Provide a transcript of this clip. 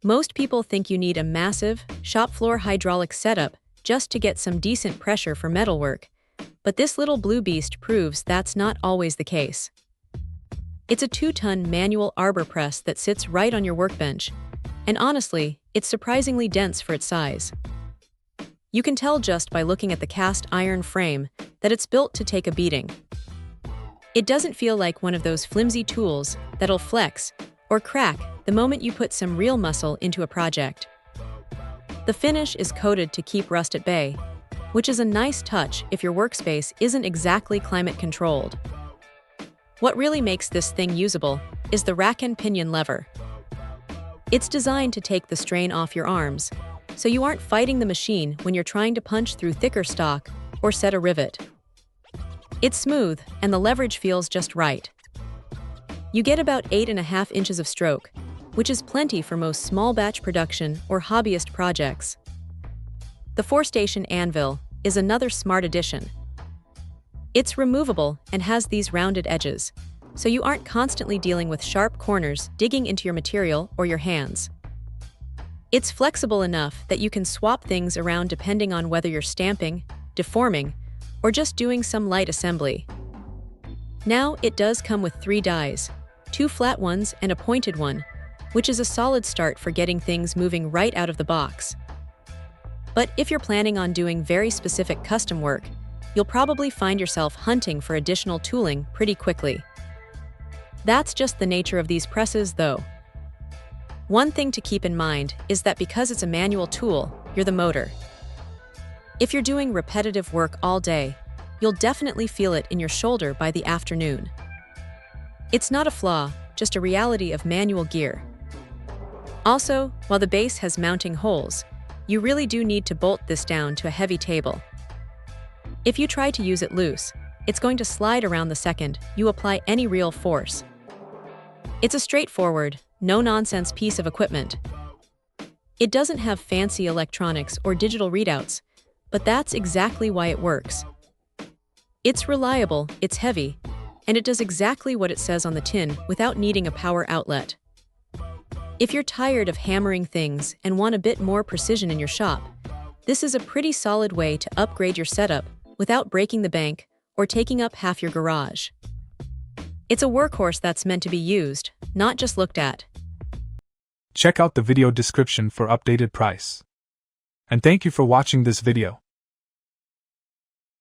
Most people think you need a massive, shop-floor hydraulic setup just to get some decent pressure for metalwork, but this little blue beast proves that's not always the case. It's a 2-ton manual arbor press that sits right on your workbench, and honestly, it's surprisingly dense for its size. You can tell just by looking at the cast iron frame that it's built to take a beating. It doesn't feel like one of those flimsy tools that'll flex or crack the moment you put some real muscle into a project. The finish is coated to keep rust at bay, which is a nice touch if your workspace isn't exactly climate-controlled. What really makes this thing usable is the rack and pinion lever. It's designed to take the strain off your arms, so you aren't fighting the machine when you're trying to punch through thicker stock or set a rivet. It's smooth, and the leverage feels just right. You get about 8.5 inches of stroke, which is plenty for most small-batch production or hobbyist projects. The 4-station anvil is another smart addition. It's removable and has these rounded edges, so you aren't constantly dealing with sharp corners digging into your material or your hands. It's flexible enough that you can swap things around depending on whether you're stamping, deforming, or just doing some light assembly. Now, it does come with 3 dies, 2 flat ones and a pointed one, which is a solid start for getting things moving right out of the box. But if you're planning on doing very specific custom work, you'll probably find yourself hunting for additional tooling pretty quickly. That's just the nature of these presses, though. One thing to keep in mind is that because it's a manual tool, you're the motor. If you're doing repetitive work all day, you'll definitely feel it in your shoulder by the afternoon. It's not a flaw, just a reality of manual gear. Also, while the base has mounting holes, you really do need to bolt this down to a heavy table. If you try to use it loose, it's going to slide around the second you apply any real force. It's a straightforward, no-nonsense piece of equipment. It doesn't have fancy electronics or digital readouts, but that's exactly why it works. It's reliable, it's heavy, and it does exactly what it says on the tin without needing a power outlet. If you're tired of hammering things and want a bit more precision in your shop, this is a pretty solid way to upgrade your setup without breaking the bank or taking up half your garage. It's a workhorse that's meant to be used, not just looked at. Check out the video description for updated price. And thank you for watching this video.